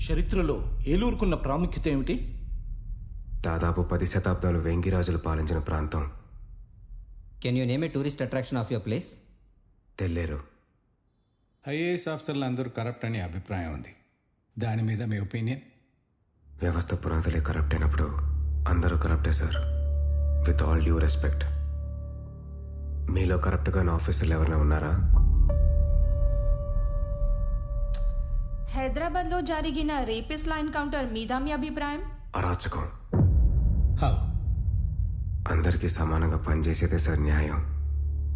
చరిత్రలో ఏలూరుకున్న ప్రాముఖ్యత ఏమిటి? దాదాపు 10 శతాబ్దాలు వెంగిరాజులు పాలించిన ప్రాంతం. Can you name a tourist attraction of your place? Telleru. IAS ఆఫీసర్లు అందరూ కరప్ట్ అనే అభిప్రాయం ఉంది. దాని మీద మీ ఒపీనియన్? వ్యవస్థ పునాదులే కరప్ట్ అయినప్పుడు అందరూ కరప్టే sir. With all due respect. మీలో కరప్ట్గా ఆఫీసర్లు ఎవరైనా ఉన్నారా? హైదరాబాద్లో జరిగిన రేపిస్ట్ల ఎన్కౌంటర్ మీద మీ అభిప్రాయం? అరాచకం. హౌ? అందరికీ సమానంగా పనిచేసేదే సార్ న్యాయం.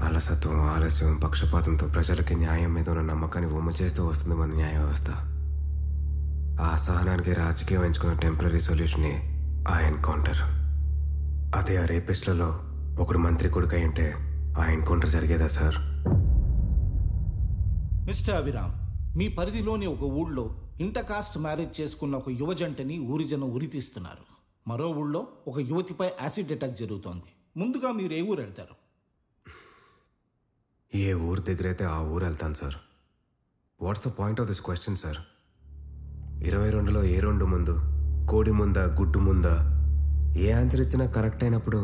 అలసత్వం, ఆలస్యం, పక్షపాతంతో ప్రజలకి న్యాయం మీద ఉన్న నమ్మకాన్ని ఉమ్మ చేస్తూ వస్తుంది మన న్యాయ వ్యవస్థ. ఆ అసహనానికి రాజకీయం ఎంచుకున్న టెంపరీ సొల్యూషనే ఆ ఎన్కౌంటర్. అదే ఆ రేపిస్ట్లలో ఒకడు మంత్రి కొడుకు అయి ఉంటే ఆ ఎన్కౌంటర్ జరిగేదా సార్? మిస్టర్ అభిరామ్, మీ పరిధిలోని ఒక ఊళ్ళో ఇంటర్కాస్ట్ మ్యారేజ్ చేసుకున్న ఒక యువజంటని ఊరి జనం ఉరితీస్తున్నారు. మరో ఊళ్ళో ఒక యువతిపై యాసిడ్ అటాక్ జరుగుతోంది. ముందుగా మీరు ఏ ఊరు వెళ్తారు? ఏ ఊరు దగ్గరైతే ఆ ఊరు వెళ్తాను sir. What's the point of this question sir? 22లో ఏ 2 ముందు, కోడి ముందా గుడ్డు ముందా? ఏ ఆన్సర్ ఇచ్చినా కరెక్ట్ అయినప్పుడు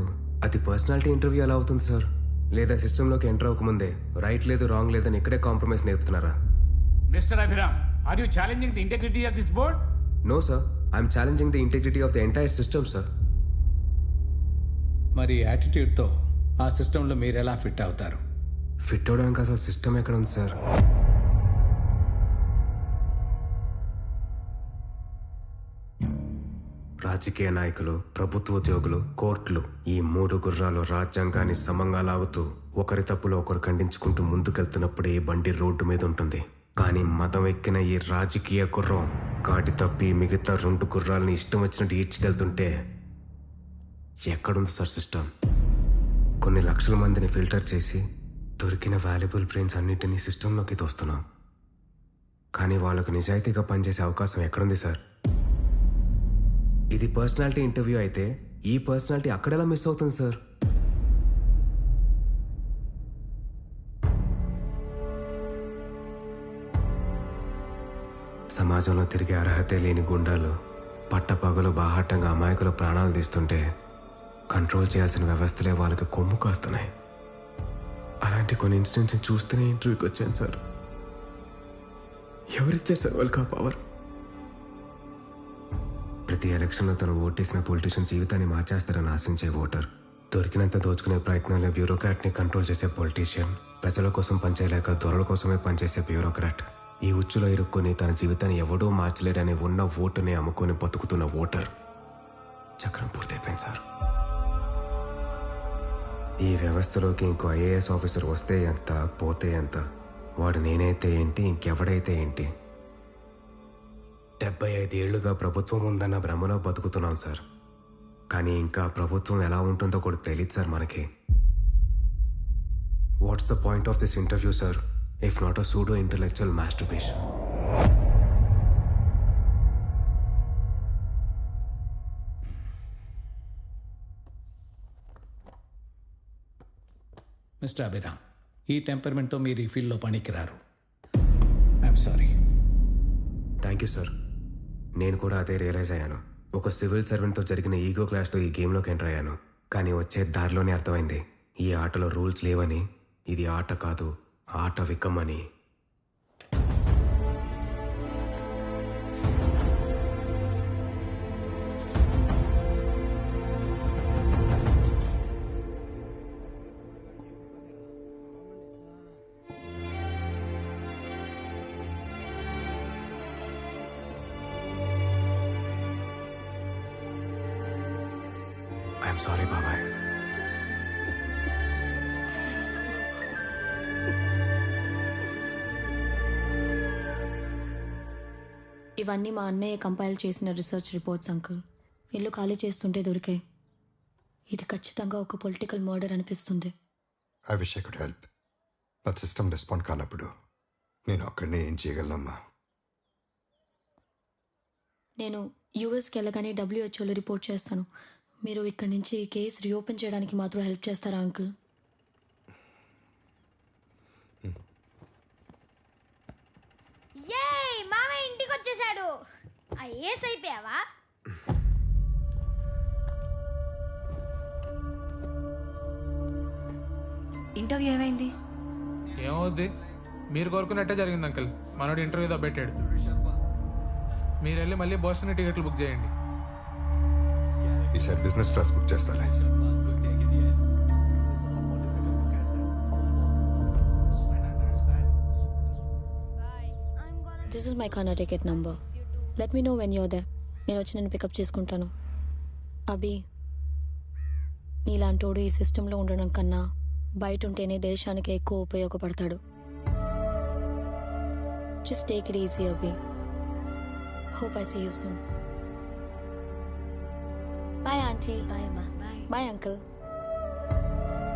అది పర్సనాలిటీ ఇంటర్వ్యూ ఎలా అవుతుంది సార్? లేదా సిస్టంలోకి ఎంటర్ అవ్వకముందే రైట్ లేదు రాంగ్ లేదని ఇక్కడే compromise నేర్పుతున్నారా? Mr. Abhiram, are you challenging the integrity of this board? No, sir. I'm challenging the integrity of the entire system, sir. మరి యాటిట్యూడ్తో ఆ సిస్టంలో మీరు ఎలా ఫిట్ అవుతారు? ఫిట్ అవడానికి అసలు సిస్టమ్ ఎక్కడ ఉంది సార్? రాజకీయ నాయకులు, ప్రభుత్వ ఉద్యోగులు, కోర్టులు, ఈ 3 గుర్రాలు రాజ్యాంగాన్ని సమంగా లాగుతూ ఒకరి తప్పులో ఒకరు ఖండించుకుంటూ ముందుకెళ్తున్నప్పుడే ఈ బండి రోడ్డు మీద ఉంటుంది. కానీ మతం ఎక్కిన ఈ రాజకీయ గుర్రం కాటి తప్పి మిగతా 2 గుర్రాలని ఇష్టం వచ్చినట్టు ఈడ్చుకెళ్తుంటే ఎక్కడుంది సార్ సిస్టమ్? కొన్ని లక్షల మందిని ఫిల్టర్ చేసి దొరికిన వాల్యుబుల్ బ్రెయిన్స్ అన్నింటినీ సిస్టంలోకి తోస్తున్నాం. కానీ వాళ్ళకు నిజాయితీగా పనిచేసే అవకాశం ఎక్కడుంది సార్? ఇది పర్సనాలిటీ ఇంటర్వ్యూ అయితే ఈ పర్సనాలిటీ అక్కడెలా మిస్ అవుతుంది సార్? సమాజంలో తిరిగే అర్హతే లేని గుండాలు పట్టపగలు బాహాటంగా అమాయకుల ప్రాణాలు తీస్తుంటే కంట్రోల్ చేయాల్సిన వ్యవస్థలే వాళ్ళకి కొమ్ము కాస్తున్నాయి. అలాంటి కొన్ని ఇన్సిడెంట్స్ని చూస్తూనే ఇంటర్వ్యూకి వచ్చాను సార్. ఎవరిచ్చారు సార్ వాళ్ళకి ఆ పవర్? ప్రతి ఎలక్షన్లో తను ఓటేసిన పొలిటీషియన్ జీవితాన్ని మార్చేస్తారని ఆశించే ఓటర్, దొరికినంత దోచుకునే ప్రయత్నంలో బ్యూరోక్రాట్ని కంట్రోల్ చేసే పొలిటీషియన్, ప్రజల కోసం పనిచేయలేక దొరల కోసమే పనిచేసే బ్యూరోక్రాట్, ఈ ఉచ్చులో ఇరుక్కొని తన జీవితాన్ని ఎవడూ మార్చలేడని ఉన్న ఓటుని అమ్ముకొని బతుకుతున్న ఓటర్. చక్రం పూర్తయిపోయింది సార్. ఈ వ్యవస్థలోకి ఇంకో ఐఏఎస్ ఆఫీసర్ వస్తే ఎంత, పోతే ఎంత? వాడు నేనైతే ఏంటి, ఇంకెవడైతే ఏంటి? 75 ఏళ్లుగా ప్రభుత్వం ఉందన్న భ్రమలో బతుకుతున్నాం సార్. కానీ ఇంకా ప్రభుత్వం ఎలా ఉంటుందో కూడా తెలియదు సార్ మనకి. What's the point of this interview sir, if not a pseudo-intellectual masturbation? Mister Abhiram, ఈ టెంపర్మెంట్తో మీరు ఈ ఫీల్డ్లో పనికిరారు. I'm sorry. Thank you sir. నేను కూడా అదే రియలైజ్ అయ్యాను. ఒక సివిల్ సర్వెంట్తో జరిగిన ఈగో క్లాష్తో ఈ గేమ్లోకి ఎంటర్ అయ్యాను. కానీ వచ్చే దారిలోనే అర్థమైంది ఈ ఆటలో రూల్స్ లేవని, ఇది ఆట కాదు ఆట వికమని. ఐఎమ్ సారీ బాబాయ్. ఇవన్నీ మా అన్నయ్య కంపైల్ చేసిన రీసెర్చ్ రిపోర్ట్స్ అంకుల్. ఇల్లు ఖాళీ చేస్తుంటే దొరికాయి. ఇది ఖచ్చితంగా ఒక పొలిటికల్ మర్డర్ అనిపిస్తుంది. I wish I could help. But system respond కానప్పుడు నేను అక్కడనే ఏం చేయగలనమ్మా? నేను యూఎస్కి వెళ్ళగానే డబ్ల్యూహెచ్ఓలో రిపోర్ట్ చేస్తాను. మీరు ఇక్కడి నుంచి ఈ కేసు రీఓపెన్ చేయడానికి మాత్రం హెల్ప్ చేస్తారా అంకుల్? మామ ఇంటికి వచ్చేసాడు. ఐఏఎస్ అయిపోయావా? ఇంటర్వ్యూ ఏమైంది? ఏమవుద్ది, మీరు కోరుకున్నట్టే జరిగింది అంకుల్. మనోడు ఇంటర్వ్యూ దబ్బెట్టాడు. మీరు వెళ్ళి మళ్ళీ బోస్టన్ టికెట్లు బుక్ చేయండి. ఈసారి బిజినెస్ క్లాస్ బుక్ చేస్తాలే. దిస్ ఇస్ మై ఖానా ticket number. Let me know when you're there. నేను వచ్చి నేను పికప్ చేసుకుంటాను. అభి, నీలాంటోడు ఈ సిస్టంలో ఉండడం కన్నా బయట ఉంటేనే దేశానికి ఎక్కువ ఉపయోగపడతాడు. Just take it easy Abhi. Hope I see you soon. Bye aunty. Bye అమ్మా. Bye uncle.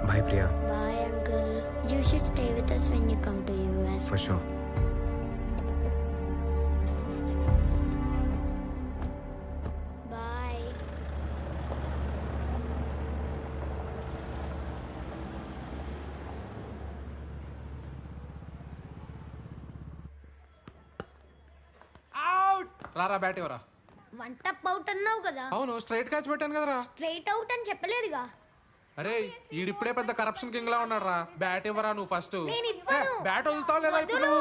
Bye Priya. Bye, uncle. You should stay with us when you come to US. For sure. Bye. రారా బ్యాట్ ఇవ్వరా. One టప్ out అన్నావు కదా. అవును, straight catch పెట్టాను కదరా. Straight out అని చెప్పలేదుగా. అరే ఈడిప్పుడే పెద్ద కరప్షన్ కింగ్ లా ఉన్నాడు రా. బ్యాట్ ఇవ్వరా నువ్వు ఫస్ట్. నేను ఇవ్వను. బ్యాట్ వదులుతావు లేదా ఇప్పుడు?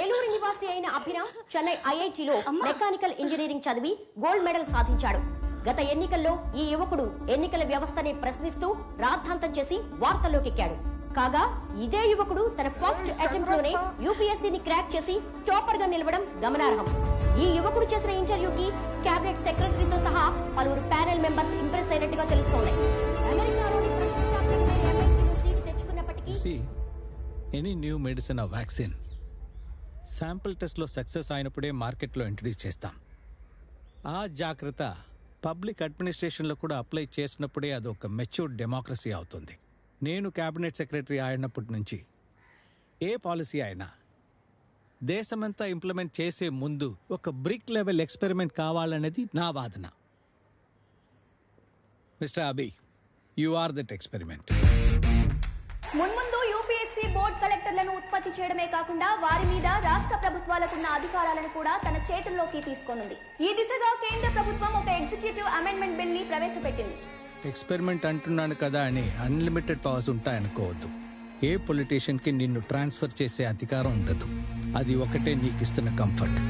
ఏలూరు నివాసి అయిన అభిరామ్ చెన్నై ఐఐటిలో మెకానికల్ ఇంజనీరింగ్ చదివి గోల్డ్ మెడల్ సాధించాడు. గత ఎన్నికల్లో ఈ యువకుడు ఎన్నికల వ్యవస్థనే ప్రశ్నిస్తూ రాద్ధాంతం చేసి వార్తల్లోకెక్కాడు. కాగా ఇదే యువకుడు తన ఫస్ట్ అటెంప్ట్ లోనే యూపీఎస్సీని క్రాక్ చేసి టాపర్ గా నిలవడం గమనార్హం. ఈ యువకుడు చేసిన ఇంటర్వ్యూకి కేబినెట్ సెక్రటరీతో సహా పలువురు ప్యానెల్ మెంబర్స్ ఇంప్రెస్ అయినట్టుగా తెలుస్తోంది. అమెరికాలోని ప్రతిష్టాత్మకమైన MIT సీటు తెచ్చుకున్నప్పటికీ any new medicine or vaccine sample టెస్ట్లో సక్సెస్ అయినప్పుడే మార్కెట్లో ఇంట్రడ్యూస్ చేస్తాం. ఆ జాగ్రత్త పబ్లిక్ అడ్మినిస్ట్రేషన్లో కూడా అప్లై చేసినప్పుడే అది ఒక మెచ్యూర్డ్ డెమోక్రసీ అవుతుంది. నేను క్యాబినెట్ సెక్రటరీ అయినప్పటి నుంచి ఏ పాలసీ అయినా దేశమంతా ఇంప్లిమెంట్ చేసే ముందు ఒక బ్రిక్ లెవెల్ ఎక్స్పెరిమెంట్ కావాలనేది నా వాదన. Mister Abhi, you are that experiment. మున్ముందు యూపీఎస్సీ బోర్డ్ కలెక్టర్లను ఉత్పత్తి చేయడమే కాకుండా వారి మీద రాష్ట్ర ప్రభుత్వాలకున్న అధికారాలను కూడా తన చేతుల్లోకి తీసుకోనుంది. ఈ దిశగా కేంద్ర ప్రభుత్వం ఒక ఎగ్జిక్యూటివ్ అమెండ్మెంట్ బిల్ ని ప్రవేశపెట్టింది. ఎక్స్పెరిమెంట్ అంటున్నాను కదా అని అన్లిమిటెడ్ పవర్స్ ఉంటాయనుకోవద్దు. ఏ పొలిటీషియన్ కి నిన్ను ట్రాన్స్ఫర్ చేసే అధికారం ఉండదు. అది ఒకటే నీకు ఇస్తున్న కంఫర్ట్.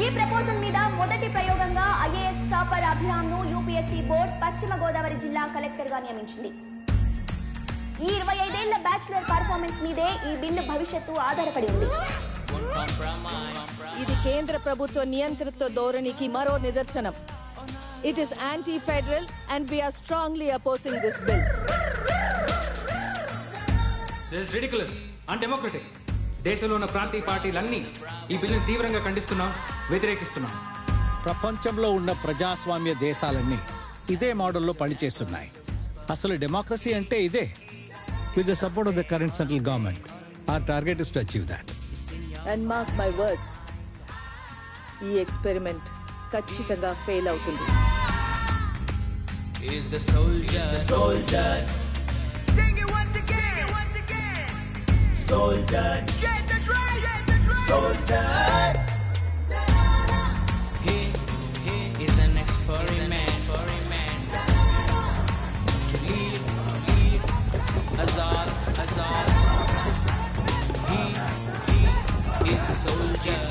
ఈ ప్రపోజల్ మీద మొదటి ప్రయోగంగా ఐఏఎస్ టాపర్ అభిరామ్ ను యూపీఎస్సీ బోర్డ్ పశ్చిమ గోదావరి జిల్లా కలెక్టర్ గా నియమించింది. ఈ 25 ఏళ్ల బ్యాచులర్ పర్ఫార్మెన్స్ మీదే ఈ బిల్లు భవిష్యత్తు ఆధారపడి ఉంది. ఇది కేంద్ర ప్రభుత్వ నియంత్రిత ధోరణికి మరో నిదర్శనం. It is anti-federal and we are strongly opposing this bill. This is ridiculous, undemocratic. దేశంలో ఉన్న ప్రాంతీయ పార్టీలన్నీ ఈ బిల్లును తీవ్రంగా ఖండిస్తున్నాం, వ్యతిరేకిస్తున్నాం. ప్రపంచంలో ఉన్న ప్రజాస్వామ్య దేశాలన్నీ ఇదే మోడల్లో పనిచేస్తున్నాయి. అసలు డెమోక్రసీ అంటే ఇదే. With the support of the current central government, our target is to achieve that. And mark my words, ఈ ఎక్స్పెరిమెంట్ ఖచ్చితంగా ఫెయిల్ అవుతుంది. Is the soldier, soldier. Sing it once again, once again. Soldier, get the drum, soldier. He is an experiment. To lead Azad. He is the soldier.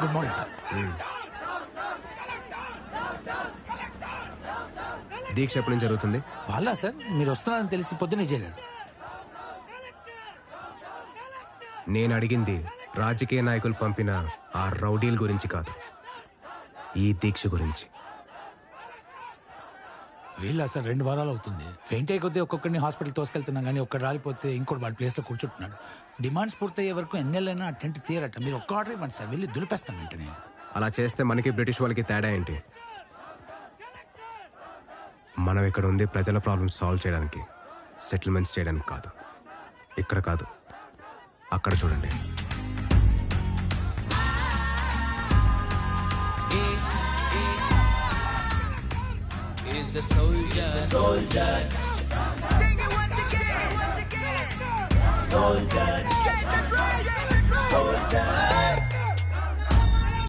Good morning sir. దీక్ష ఎప్పటి నుంచి జరుగుతుంది? వాళ్ళ sir మీరు వస్తున్నారని తెలిసి పొద్దున్నే చేరారు. నేను అడిగింది రాజకీయ నాయకులు పంపిన ఆ రౌడీల గురించి కాదు, ఈ దీక్ష గురించి. వీళ్ళ సార్ 2 వారాలు అవుతుంది. ఫెయింట్ అయిపోతే ఒక్కొక్కరిని హాస్పిటల్ తోసుకెళ్తున్నాం, కానీ ఒక్కడు రాలిపోతే ఇంకోటి వాడి ప్లేస్లో కూర్చుంటున్నాడు. డిమాండ్స్ పూర్తయ్యే వరకు ఎన్నెళ్ళైనా టెంట్ తీయరట. మీరు ఒక్క ఆర్డర్ ఇవ్వండి సార్, వెళ్ళి దులిపేస్తాను వెంటనే. అలా చేస్తే మనకి బ్రిటిష్ వాళ్ళకి తేడా ఏంటి? మనం ఇక్కడ ఉంది ప్రజల ప్రాబ్లమ్స్ సాల్వ్ చేయడానికి, సెటిల్మెంట్స్ చేయడానికి కాదు. ఇక్కడ కాదు, అక్కడ చూడండి. the soldier, soldier. Soldier, soldier.